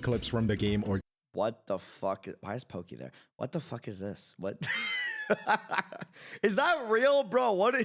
clips from the game or What the fuck? Why is Pokey there? What the fuck is this? What? Is that real, bro? What?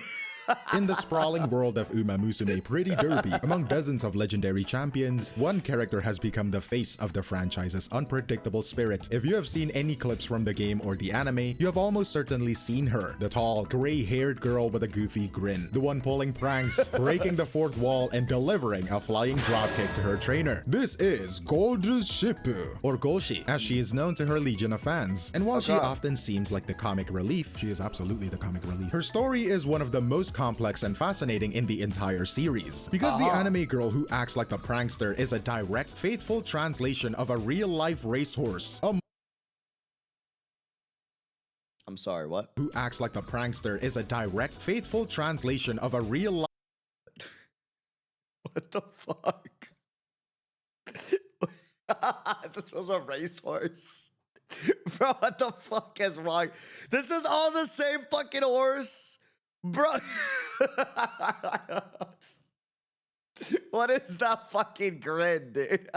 in the sprawling world of Umamusume Pretty Derby, among dozens of legendary champions, one character has become the face of the franchise's unpredictable spirit. If you have seen any clips from the game or the anime, you have almost certainly seen her. The tall, gray-haired girl with a goofy grin. The one pulling pranks, breaking the fourth wall, and delivering a flying dropkick to her trainer. This is Gorushippu, or Golshi, as she is known to her legion of fans. And while she often seems like the comic relief, she is absolutely the comic relief. Her story is one of the most complex and fascinating in the entire series. Because the anime girl who acts like the prankster is a direct, faithful translation of a real-life racehorse. I'm sorry, what? Who acts like the prankster is a direct, faithful translation of a real-life... What the fuck? This was a racehorse. Bro, what the fuck is wrong? This is all the same fucking horse. Bro. What is that fucking grin, dude?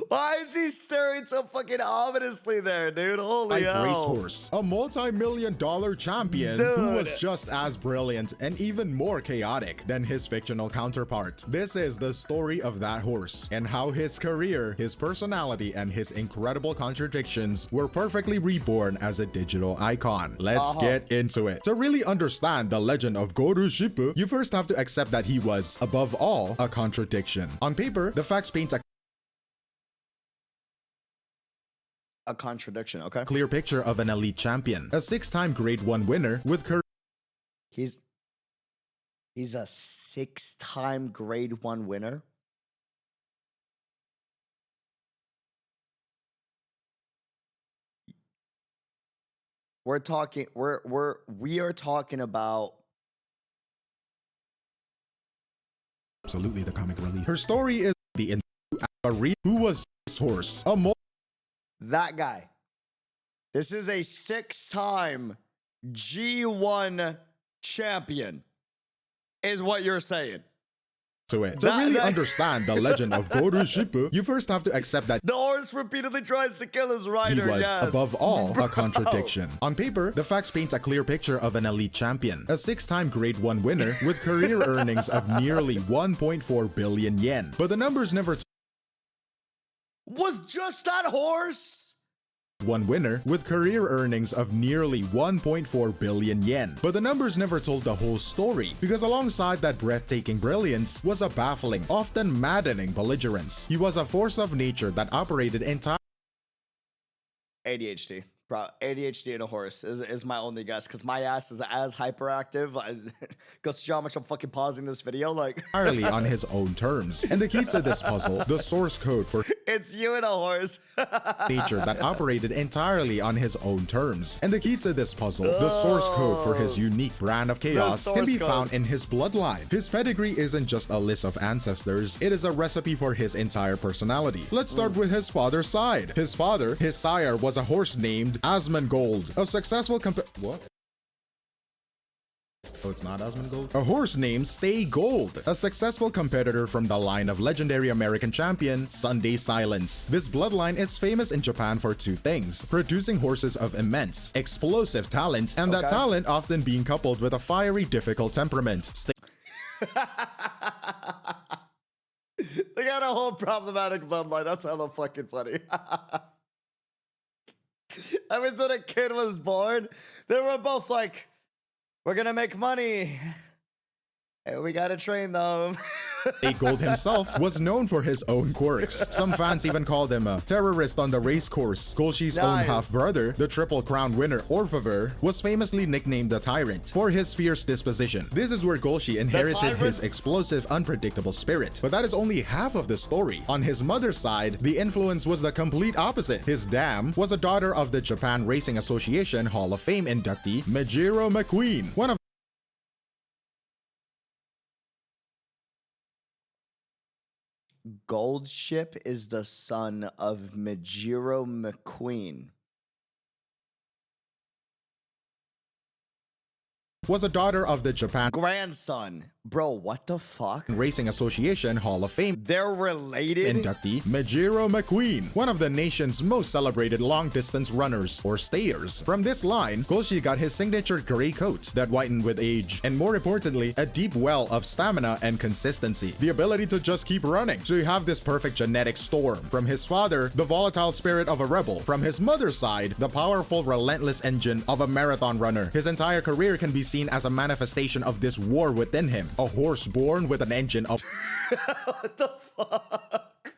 Why is he staring so fucking ominously there, dude? Holy hell. Racehorse, a multi-million-dollar champion who was just as brilliant and even more chaotic than his fictional counterpart. This is the story of that horse and how his career, his personality, and his incredible contradictions were perfectly reborn as a digital icon. Let's get into it. To really understand the legend of Gorushippu, you first have to accept that he was, above all, a contradiction. On paper, the facts paint a contradiction, okay? clear picture of an elite champion, a 6-time Grade 1 winner with career. He's a 6-time Grade 1 winner. We are talking about Absolutely the comic relief. Her story is the who was this horse, that guy. This is a 6-time G1 champion, is what you're saying. To really understand the legend of Gorushippu, you first have to accept that the horse repeatedly tries to kill his rider. He was, above all, a contradiction. On paper, the facts paint a clear picture of an elite champion, a 6-time Grade 1 winner with career earnings of nearly 1.4 billion yen. But the numbers never was just that horse? One winner with career earnings of nearly 1.4 billion yen. But the numbers never told the whole story, because alongside that breathtaking brilliance was a baffling, often maddening belligerence. He was a force of nature that operated entirely ADHD. Bro, ADHD and a horse is my only guess, because my ass is as hyperactive. Go see how much I'm fucking pausing this video, like entirely on his own terms. And the key to this puzzle, the source code for it's you and a horse. nature that operated entirely on his own terms. And the key to this puzzle, the source code for his unique brand of chaos, can be found in his bloodline. His pedigree isn't just a list of ancestors, it is a recipe for his entire personality. Let's start with his father's side. His sire, was a horse named Asmongold, a successful what? Oh, it's not Asmongold? A horse named Stay Gold, a successful competitor from the line of legendary American champion Sunday Silence. This bloodline is famous in Japan for two things: producing horses of immense, explosive talent, and that talent often being coupled with a fiery, difficult temperament. They got a whole problematic bloodline. That's hella fucking funny. I mean, when a kid was born, they were both like, we're gonna make money. Hey, we gotta train them. Gold himself was known for his own quirks. Some fans even called him a terrorist on the race course. Golshi's own half-brother, the Triple Crown winner Orfaver, was famously nicknamed the Tyrant for his fierce disposition. This is where Golshi inherited his explosive, unpredictable spirit. But that is only half of the story. On his mother's side, the influence was the complete opposite. His dam was a daughter of the Japan Racing Association Hall of Fame inductee Mijiro McQueen, one of Goldship is the son of Mijiro McQueen. was a daughter of the Japan grandson, Bro, what the fuck? Racing Association Hall of Fame They're related? inductee Majiro McQueen, one of the nation's most celebrated long-distance runners or stayers. From this line, Golshi got his signature gray coat that whitened with age, and more importantly, a deep well of stamina and consistency. The ability to just keep running. So you have this perfect genetic storm. From his father, the volatile spirit of a rebel. From his mother's side, the powerful, relentless engine of a marathon runner. His entire career can be seen as a manifestation of this war within him. A horse born with an engine of What the fuck?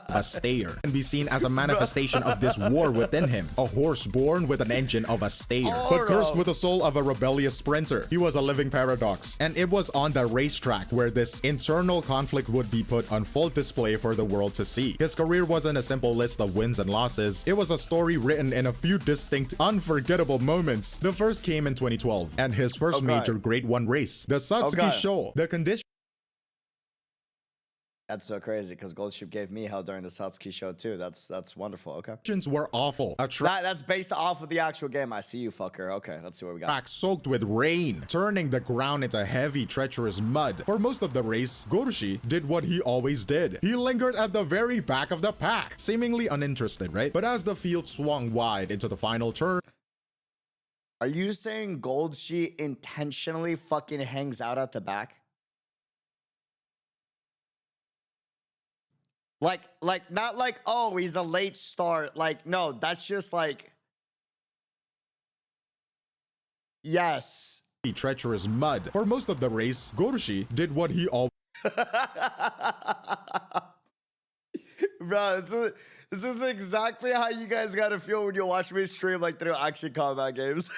a stayer can be seen as a manifestation of this war within him. A horse born with an engine of a stayer, but cursed with the soul of a rebellious sprinter. He was a living paradox, and it was on the racetrack where this internal conflict would be put on full display for the world to see. His career wasn't a simple list of wins and losses. It was a story written in a few distinct, unforgettable moments. The first came in 2012, and his first major Grade 1 race, the Satsuki Show. The condition That's so crazy because Goldship gave me hell during the Satsuki show too. That's wonderful. Okay. were awful. That's based off of the actual game. I see you, fucker. Okay, let's see what we got. Track soaked with rain, turning the ground into heavy, treacherous mud. For most of the race, Gorushi did what he always did. He lingered at the very back of the pack, seemingly uninterested, right? But as the field swung wide into the final turn, Are you saying Goldshi intentionally fucking hangs out at the back? Like, not like, oh, he's a late start. Like, no, that's just like, yes. treacherous mud. For most of the race, Gorushi did what he always Bro, this is exactly how you guys gotta feel when you watch me stream like through action combat games.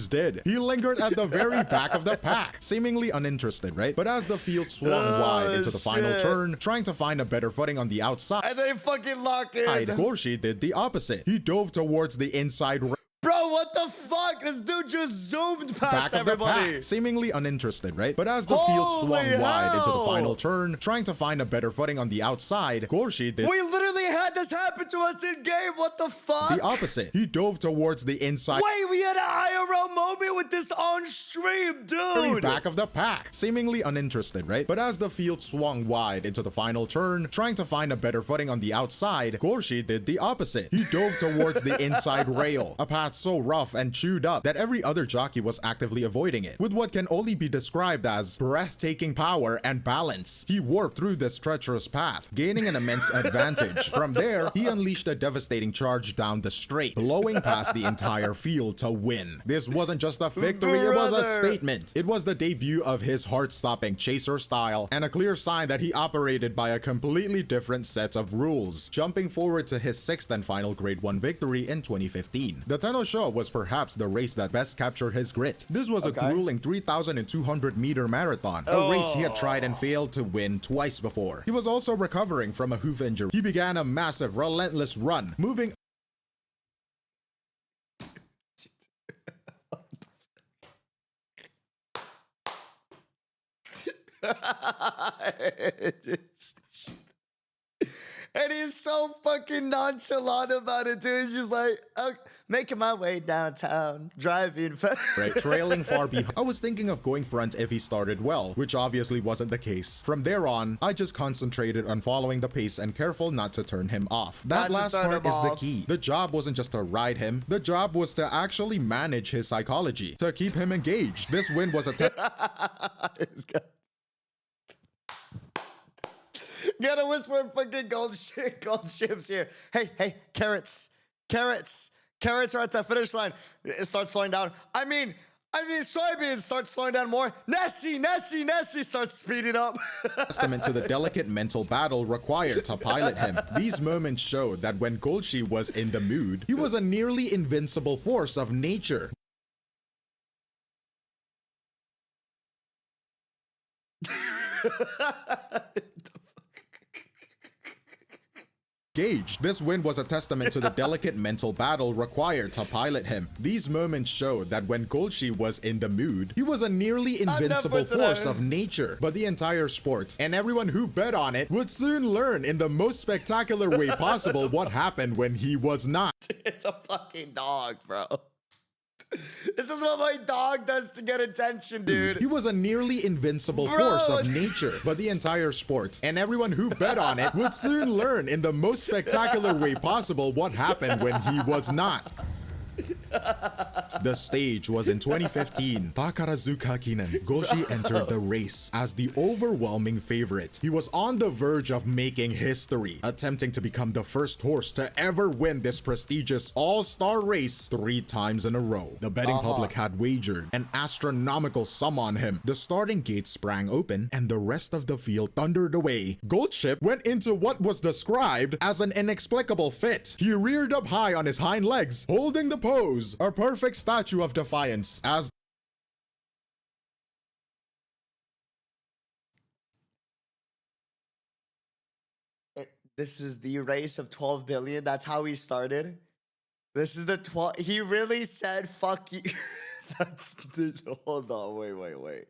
did. He lingered at the very back of the pack, seemingly uninterested, right? But as the field swung wide into the final turn, trying to find a better footing on the outside, And they fucking lock in. Gorushi did the opposite. He dove towards the inside Bro, what the fuck? This dude just zoomed past back of the everybody. pack, seemingly uninterested, right? But as the field swung wide into the final turn, trying to find a better footing on the outside, Gorushi did We literally had this happen to us in game. What the fuck? the opposite. He dove towards the inside Wait, we had an IRL moment with this on stream, dude. back of the pack, seemingly uninterested, right? But as the field swung wide into the final turn, trying to find a better footing on the outside, Gorushi did the opposite. He dove towards the inside rail, a path so rough and chewed up that every other jockey was actively avoiding it. With what can only be described as breathtaking power and balance, he warped through this treacherous path, gaining an immense advantage. From there, he unleashed a devastating charge down the straight, blowing past the entire field to win. This wasn't just a victory, it was a statement. It was the debut of his heart-stopping chaser style, and a clear sign that he operated by a completely different set of rules, jumping forward to his sixth and final Grade 1 victory in 2015. The Tenno Show was perhaps the race that best captured his grit. This was a grueling 3,200 meter marathon, a race he had tried and failed to win twice before. He was also recovering from a hoof injury. He began a massive, relentless run, moving And he's so fucking nonchalant about it, dude. He's just like, making my way downtown, driving right, trailing far behind. I was thinking of going front if he started well, which obviously wasn't the case. From there on, I just concentrated on following the pace and careful not to turn him off. That last part is the key. The job wasn't just to ride him. The job was to actually manage his psychology, to keep him engaged. This win was a Gotta whisper fucking gold ships here. Hey, carrots are at the finish line. It starts slowing down. I mean, soybeans start slowing down more. Nessie starts speeding up. Testament to the delicate mental battle required to pilot him. These moments showed that when Golshi was in the mood, he was a nearly invincible force of nature. This win was a testament to the delicate mental battle required to pilot him. These moments showed that when Golshi was in the mood, he was a nearly invincible force of nature. But the entire sport, and everyone who bet on it, would soon learn in the most spectacular way possible what happened when he was not. It's a fucking dog, bro. This is what my dog does to get attention, dude. He was a nearly invincible Bro. force of nature, but the entire sport and everyone who bet on it would soon learn in the most spectacular way possible what happened when he was not. The stage was in 2015. Takarazuka Kinen, Goshi entered the race as the overwhelming favorite. He was on the verge of making history, attempting to become the first horse to ever win this prestigious all-star race 3 times in a row. The betting public had wagered an astronomical sum on him. The starting gate sprang open and the rest of the field thundered away. Goldship went into what was described as an inexplicable fit. He reared up high on his hind legs, holding the pose, a perfect statue of defiance, as this is the race of 12 billion. That's how he started. This is the 12. He really said, fuck you. That's the, hold on. Wait.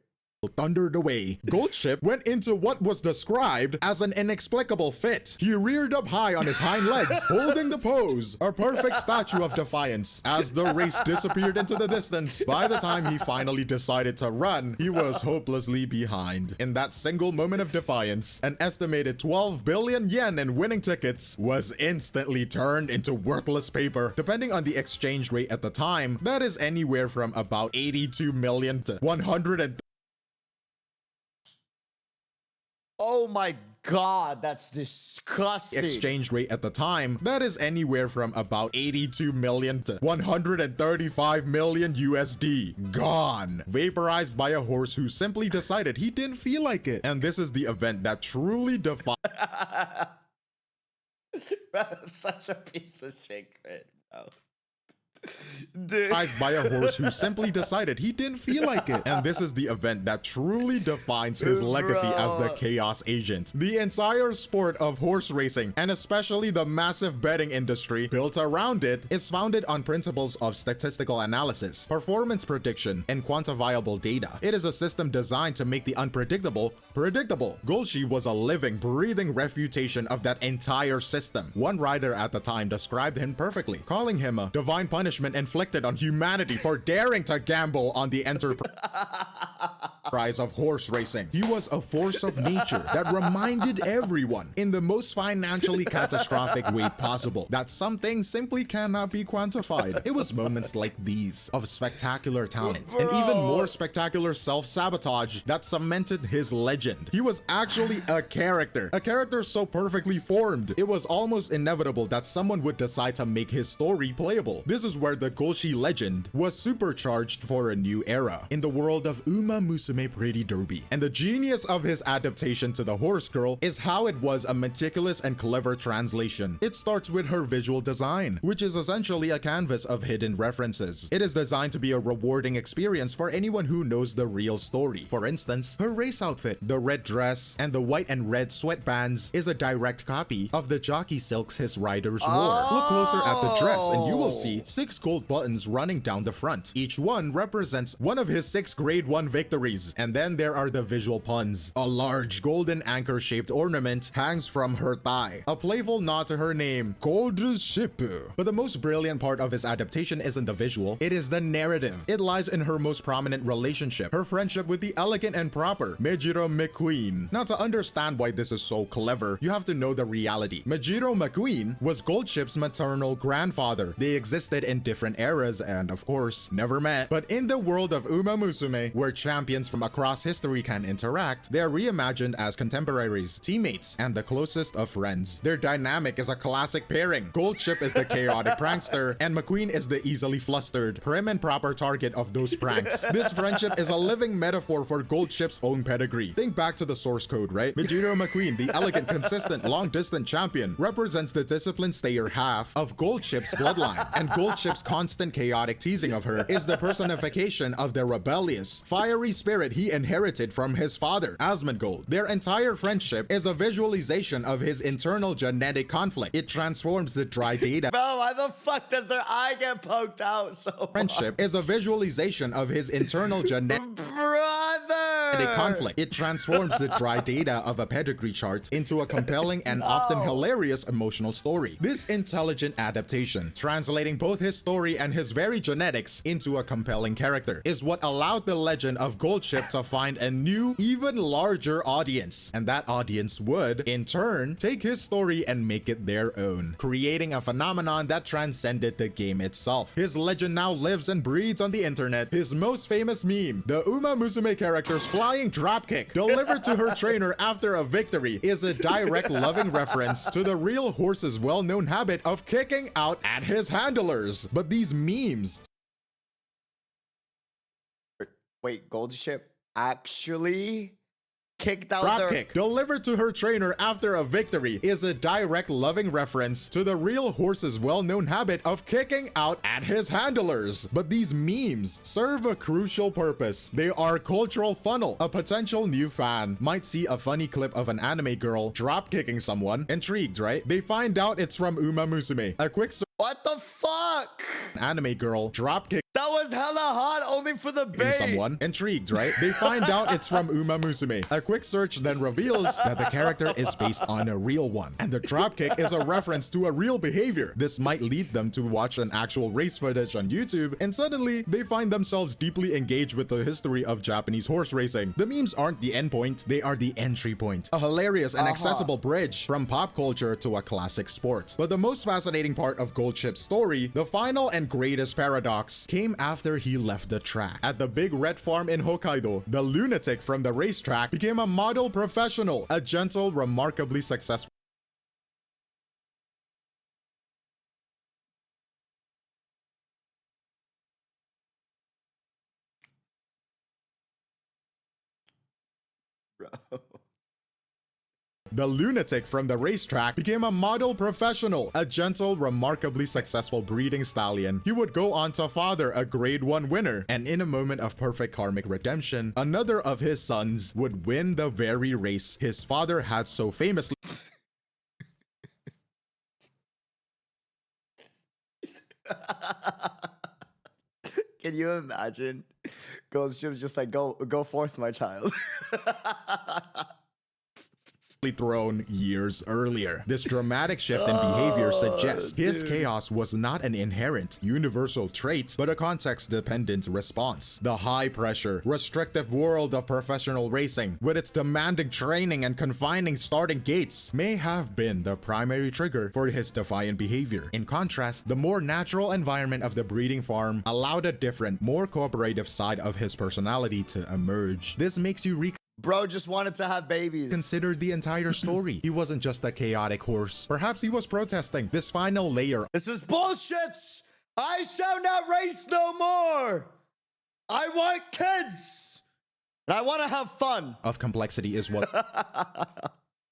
thundered away. Goldship went into what was described as an inexplicable fit. He reared up high on his hind legs, holding the pose, a perfect statue of defiance, as the race disappeared into the distance. By the time he finally decided to run, he was hopelessly behind. In that single moment of defiance, an estimated 12 billion yen in winning tickets was instantly turned into worthless paper. Depending on the exchange rate at the time, that is anywhere from about 82 million to 100. Oh my god, that's disgusting. Exchange rate at the time, that is anywhere from about 82 million to 135 million USD. Gone. Vaporized by a horse who simply decided he didn't feel like it. And this is the event that truly defines Such a piece of shit, bro. Dude. by a horse who simply decided he didn't feel like it. And this is the event that truly defines his legacy as the Chaos Agent. The entire sport of horse racing, and especially the massive betting industry built around it, is founded on principles of statistical analysis, performance prediction, and quantifiable data. It is a system designed to make the unpredictable predictable. Golshi was a living, breathing refutation of that entire system. One writer at the time described him perfectly, calling him a divine punishment inflicted on humanity for daring to gamble on the enterprise of horse racing. He was a force of nature that reminded everyone in the most financially catastrophic way possible that some things simply cannot be quantified. It was moments like these of spectacular talent and even more spectacular self-sabotage that cemented his legend. He was actually a character so perfectly formed. It was almost inevitable that someone would decide to make his story playable. This is where the Golshi legend was supercharged for a new era in the world of Umamusume Pretty Derby. And the genius of his adaptation to the horse girl is how it was a meticulous and clever translation. It starts with her visual design, which is essentially a canvas of hidden references. It is designed to be a rewarding experience for anyone who knows the real story. For instance, her race outfit, the red dress, and the white and red sweatbands is a direct copy of the jockey silks his riders wore. Look closer at the dress and you will see 6 gold buttons running down the front. Each one represents one of his 6 grade 1 victories. And then there are the visual puns. A large golden anchor shaped ornament hangs from her thigh, a playful nod to her name, Goldship. But the most brilliant part of his adaptation isn't the visual, it is the narrative. It lies in her most prominent relationship, her friendship with the elegant and proper Mejiro McQueen. Now, to understand why this is so clever, you have to know the reality. Mejiro McQueen was Goldship's maternal grandfather. They existed in different eras and, of course, never met. But in the world of Umamusume, where champions from across history can interact, they are reimagined as contemporaries, teammates, and the closest of friends. Their dynamic is a classic pairing. Goldship is the chaotic prankster, and McQueen is the easily flustered, prim and proper target of those pranks. This friendship is a living metaphor for Goldship's own pedigree. Think back to the source code, right? Mejiro McQueen, the elegant, consistent, long-distance champion, represents the disciplined stayer half of Goldship's bloodline, and Goldship's constant chaotic teasing of her is the personification of the rebellious, fiery spirit he inherited from his father, Asmongold. Their entire friendship is a visualization of his internal genetic conflict. It transforms the dry data. Bro, why the fuck does their eye get poked out so much? Friendship is a visualization of his internal genetic Brother! conflict. It transforms the dry data of a pedigree chart into a compelling and often hilarious emotional story. This intelligent adaptation, translating both his story and his very genetics into a compelling character, is what allowed the legend of Goldship to find a new, even larger audience. And that audience would, in turn, take his story and make it their own, creating a phenomenon that transcended the game itself. His legend now lives and breathes on the internet. His most famous meme, the Umamusume character's flying dropkick delivered to her trainer after a victory, is a direct loving reference to the real horse's well-known habit of kicking out at his handlers. But these memes... Wait, Goldship actually kicked out Dropkick delivered to her trainer after a victory is a direct loving reference to the real horse's well-known habit of kicking out at his handlers. But these memes serve a crucial purpose. They are a cultural funnel. A potential new fan might see a funny clip of an anime girl drop-kicking someone. Intrigued, right? They find out it's from Umamusume. A quick What the fuck? anime girl drop-kick That was hella hot only for the bait. someone. Intrigued, right? They find out it's from Umamusume. A quick search then reveals that the character is based on a real one, and the dropkick is a reference to a real behavior. This might lead them to watch an actual race footage on YouTube, and suddenly they find themselves deeply engaged with the history of Japanese horse racing. The memes aren't the end point, they are the entry point. A hilarious and accessible bridge from pop culture to a classic sport. But the most fascinating part of Goldship's story, the final and greatest paradox, came after he left the track. At the big red farm in Hokkaido, the lunatic from the racetrack became a model professional, a gentle, remarkably successful Bro. The lunatic from the racetrack became a model professional, a gentle, remarkably successful breeding stallion. He would go on to father a grade 1 winner, and in a moment of perfect karmic redemption, another of his sons would win the very race his father had so famously Can you imagine? Goldship's just like, go forth, my child. thrown years earlier. This dramatic shift in behavior suggests his chaos was not an inherent, universal trait, but a context-dependent response. The high-pressure, restrictive world of professional racing, with its demanding training and confining starting gates, may have been the primary trigger for his defiant behavior. In contrast, the more natural environment of the breeding farm allowed a different, more cooperative side of his personality to emerge. This makes you Bro just wanted to have babies. considered the entire story. He wasn't just a chaotic horse. Perhaps he was protesting. This final layer This is bullshit. I shall not race no more. I want kids. And I want to have fun. of complexity is what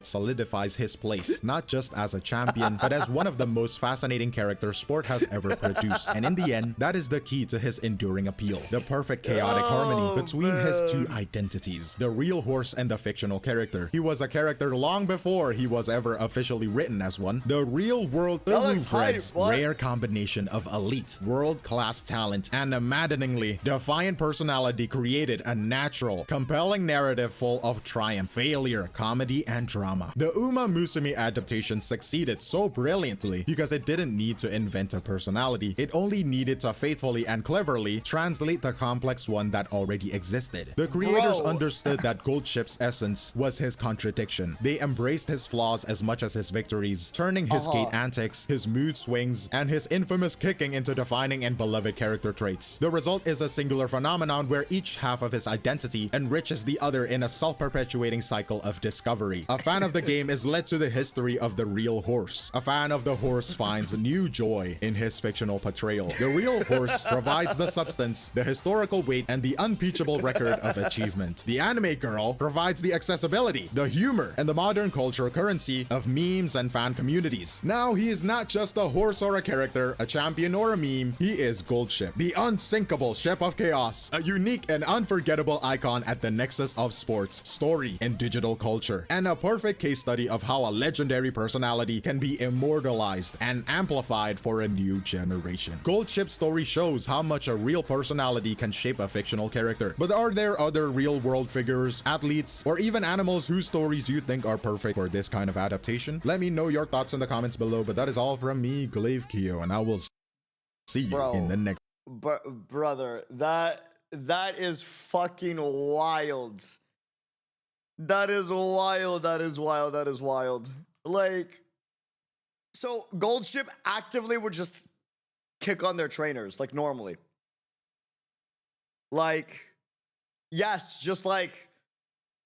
solidifies his place, not just as a champion, but as one of the most fascinating characters sport has ever produced. And in the end, that is the key to his enduring appeal. The perfect chaotic harmony between his two identities, the real horse and the fictional character. He was a character long before he was ever officially written as one. The real world thoroughbreds, rare combination of elite, world-class talent, and a maddeningly defiant personality created a natural, compelling narrative full of triumph, failure, comedy, and drama. The Umamusume adaptation succeeded so brilliantly because it didn't need to invent a personality. It only needed to faithfully and cleverly translate the complex one that already existed. The creators understood that Goldship's essence was his contradiction. They embraced his flaws as much as his victories, turning his gait antics, his mood swings, and his infamous kicking into defining and beloved character traits. The result is a singular phenomenon where each half of his identity enriches the other in a self-perpetuating cycle of discovery. A fan of the game is led to the history of the real horse. A fan of the horse finds new joy in his fictional portrayal. The real horse provides the substance, the historical weight, and the unimpeachable record of achievement. The anime girl provides the accessibility, the humor, and the modern cultural currency of memes and fan communities. Now he is not just a horse or a character, a champion or a meme, he is Goldship, the unsinkable ship of chaos, a unique and unforgettable icon at the nexus of sports, story, and digital culture, and a perfect perfect case study of how a legendary personality can be immortalized and amplified for a new generation. Gold Chip's story shows how much a real personality can shape a fictional character. But are there other real-world figures, athletes, or even animals whose stories you think are perfect for this kind of adaptation? Let me know your thoughts in the comments below, but that is all from me, Glaive Kyo, and I will see you in the next. Brother, that is fucking wild. That is wild. That is wild. That is wild. Like, so Gold Ship actively would just kick on their trainers like normally. Like, yes, just like,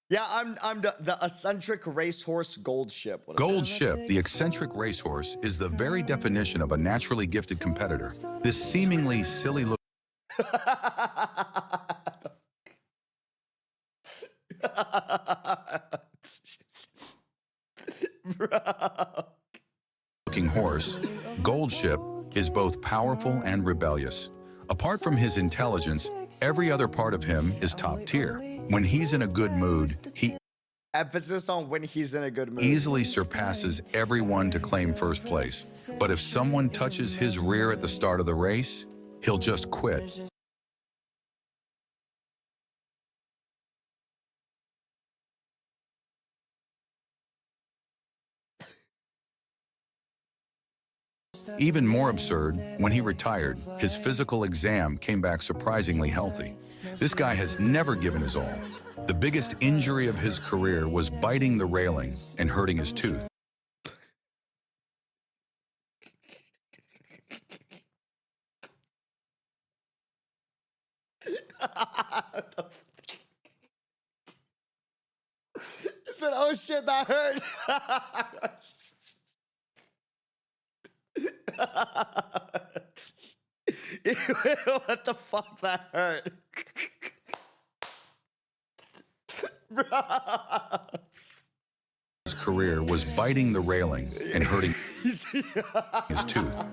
yeah, I'm the eccentric racehorse Gold Ship. Gold Ship, the eccentric racehorse, is the very definition of a naturally gifted competitor. This seemingly silly looking horse, Gold Ship, is both powerful and rebellious. Apart from his intelligence, every other part of him is top tier. When he's in a good mood, he Emphasis on when he's in a good mood. Easily surpasses everyone to claim first place. But if someone touches his rear at the start of the race, he'll just quit. Even more absurd, when he retired, his physical exam came back surprisingly healthy. This guy has never given his all. The biggest injury of his career was biting the railing and hurting his tooth. He said, "Oh shit, that hurt." What the fuck, that hurt? His career was biting the railing and hurting his tooth.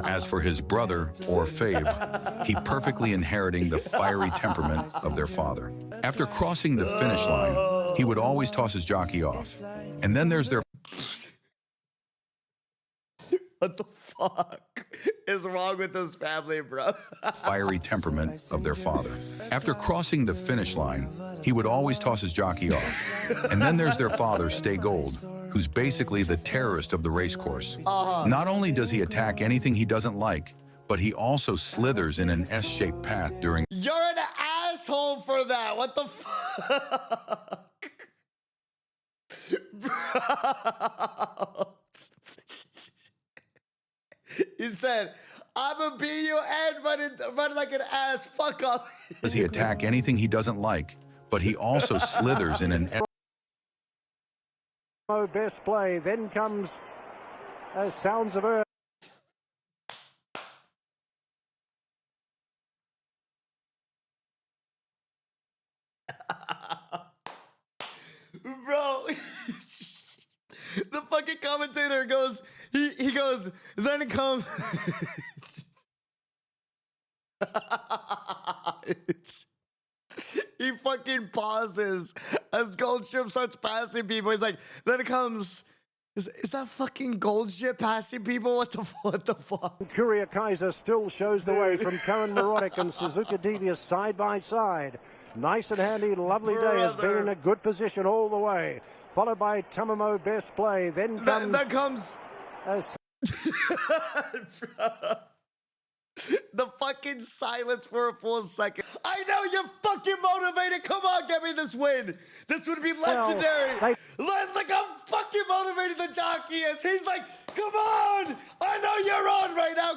As for his brother, or Fave, he perfectly inheriting the fiery temperament of their father. After crossing the finish line, he would always toss his jockey off. And then there's their What the fuck is wrong with this family, bro? fiery temperament of their father. After crossing the finish line, he would always toss his jockey off. And then there's their father, Stay Gold, who's basically the terrorist of the race course. Not only does he attack anything he doesn't like, but he also slithers in an S-shaped path during... You're an asshole for that. What the fuck? Bro. He said, "I'm a B-U-N, run like an ass. Fuck off." Does he attack anything he doesn't like, but he also slithers in an... Best play, then comes Sounds of Earth. Bro, the fucking commentator goes, he goes, then come. He fucking pauses as Gold Ship starts passing people. He's like, then it comes. Is that fucking Gold Ship passing people? What the fuck? Courier Kaiser still shows the way from Karen Moronic and Suzuka Devious side by side. Nice and handy, lovely day, has been in a good position all the way. Followed by Tamamo Best Play. Then comes... The fucking silence for a full second. I know you're fucking motivated. Come on, get me this win. This would be legendary. Look how fucking motivated the jockey is. He's like, come on. I know you're on right now.